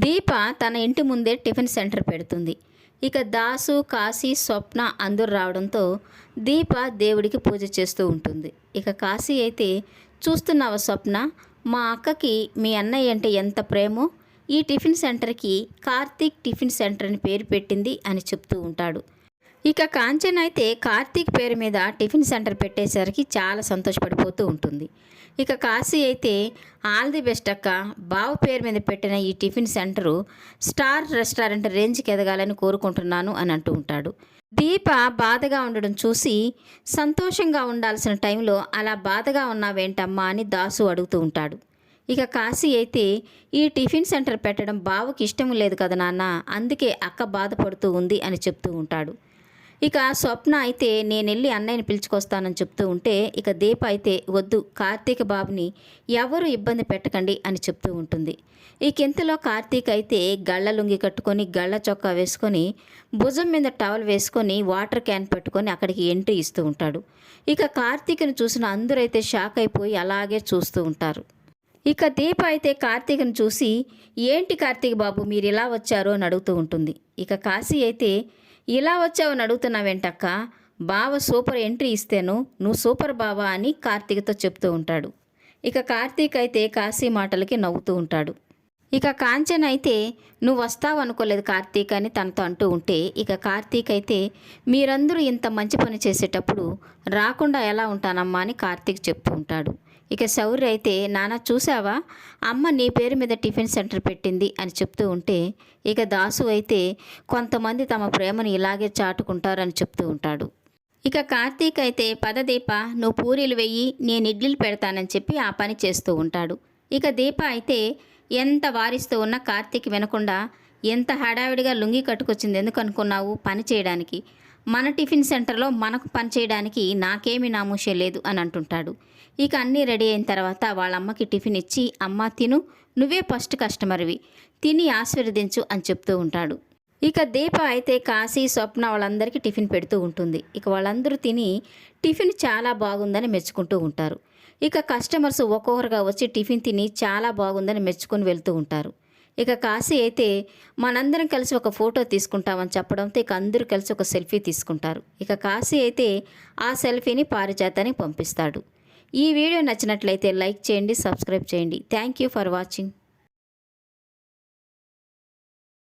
దీప తన ఇంటి ముందే టిఫిన్ సెంటర్ పెడుతుంది. ఇక దాసు, కాశీ, స్వప్న అందరూ రావడంతో దీప దేవుడికి పూజ చేస్తూ ఉంటుంది. ఇక కాశీ అయితే, చూస్తున్నావా స్వప్న, మా అక్కకి మీ అన్నయ్య అంటే ఎంత ప్రేమో, ఈ టిఫిన్ సెంటర్కి కార్తీక్ టిఫిన్ సెంటర్ అని పేరు పెట్టింది అని చెప్తూ ఉంటాడు. ఇక కాంచన అయితే కార్తీక్ పేరు మీద టిఫిన్ సెంటర్ పెట్టేసరికి చాలా సంతోషపడిపోతూ ఉంటుంది. ఇక కాశీ అయితే, ఆల్ ది బెస్ట్ అక్క, బావ పేరు మీద పెట్టిన ఈ టిఫిన్ సెంటరు స్టార్ రెస్టారెంట్ రేంజ్కి ఎదగాలని కోరుకుంటున్నాను అని అంటూ ఉంటాడు. దీప బాధగా ఉండడం చూసి, సంతోషంగా ఉండాల్సిన టైంలో అలా బాధగా ఉన్నావేంటమ్మా అని దాసు అడుగుతూ ఉంటాడు. ఇక కాశీ అయితే, ఈ టిఫిన్ సెంటర్ పెట్టడం బావకి ఇష్టం లేదు కదా నాన్న, అందుకే అక్క బాధపడుతూ ఉంది అని చెప్తూ ఉంటాడు. ఇక స్వప్న అయితే, నేను వెళ్ళి అన్నయ్యని పిలుచుకొస్తానని చెప్తూ ఉంటే, ఇక దీప అయితే, వద్దు, కార్తీక్ బాబుని ఎవరు ఇబ్బంది పెట్టకండి అని చెప్తూ ఉంటుంది. ఇక ఇంతలో కార్తీక్ అయితే గళ్ళ లుంగి కట్టుకొని, గళ్ళ చొక్కా వేసుకొని, భుజం మీద టవల్ వేసుకొని, వాటర్ క్యాన్ పెట్టుకొని అక్కడికి ఎంట్రీ ఇస్తూ ఉంటాడు. ఇక కార్తీక్ని చూసిన అందరైతే షాక్ అయిపోయి అలాగే చూస్తూ ఉంటారు. ఇక దీప అయితే కార్తీక్ని చూసి, ఏంటి కార్తీక్ బాబు మీరు ఇలా వచ్చారు అని అడుగుతూ ఉంటుంది. ఇక కాశీ అయితే, ఇలా వచ్చావని అడుగుతున్నావేంటక్క, బావ సూపర్ ఎంట్రీ ఇస్తేను నువ్వు సూపర్ బావా అని కార్తీక్తో చెప్తూ ఉంటాడు. ఇక కార్తీక్ అయితే కాశీ మాటలకి నవ్వుతూ ఉంటాడు. ఇక కాంచన అయితే, నువ్వు వస్తావు అనుకోలేదు కార్తీక్ అని తనతో అంటూ ఉంటే, ఇక కార్తీక్ అయితే, మీరందరూ ఇంత మంచి పని చేసేటప్పుడు రాకుండా ఎలా ఉంటానమ్మా అని కార్తీక్ చెప్తూ ఉంటాడు. ఇక శౌర్య అయితే, నాన్న చూసావా, అమ్మ నీ పేరు మీద టిఫిన్ సెంటర్ పెట్టింది అని చెప్తూ ఉంటే, ఇక దాసు అయితే, కొంతమంది తమ ప్రేమను ఇలాగే చాటుకుంటారని చెప్తూ ఉంటాడు. ఇక కార్తీక్ అయితే, పద దీప, నువ్వు పూరీలు వెయ్యి, నేను ఇడ్లీలు పెడతానని చెప్పి ఆ పని చేస్తూ ఉంటాడు. ఇక దీప అయితే ఎంత వారిస్తూ ఉన్నా కార్తీక్ వినకుండా, ఎంత హడావిడిగా లుంగి కట్టుకొచ్చింది ఎందుకు అనుకున్నావు, పని చేయడానికి, మన టిఫిన్ సెంటర్లో మనకు పని చేయడానికి నాకేమీ నామూషే లేదు అని అంటుంటాడు. ఇక అన్నీ రెడీ అయిన తర్వాత వాళ్ళ అమ్మకి టిఫిన్ ఇచ్చి, అమ్మ తిను, నువ్వే ఫస్ట్ కస్టమర్వి, తిని ఆశీర్వదించు అని చెప్తూ ఉంటాడు. ఇక దీప అయితే కాశీ, స్వప్న వాళ్ళందరికీ టిఫిన్ పెడుతూ ఉంటుంది. ఇక వాళ్ళందరూ తిని టిఫిన్ చాలా బాగుందని మెచ్చుకుంటూ ఉంటారు. ఇక కస్టమర్స్ ఒక్కొక్కరుగా వచ్చి టిఫిన్ తిని చాలా బాగుందని మెచ్చుకొని వెళ్తూ ఉంటారు. ఇక కాశీ అయితే, మనందరం కలిసి ఒక ఫోటో తీసుకుంటామని చెప్పడంతో ఇక అందరూ కలిసి ఒక సెల్ఫీ తీసుకుంటారు. ఇక కాశీ అయితే ఆ సెల్ఫీని పారిజాతానికి పంపిస్తాడు. ఈ వీడియో నచ్చినట్లయితే లైక్ చేయండి, సబ్స్క్రైబ్ చేయండి. Thank you for watching.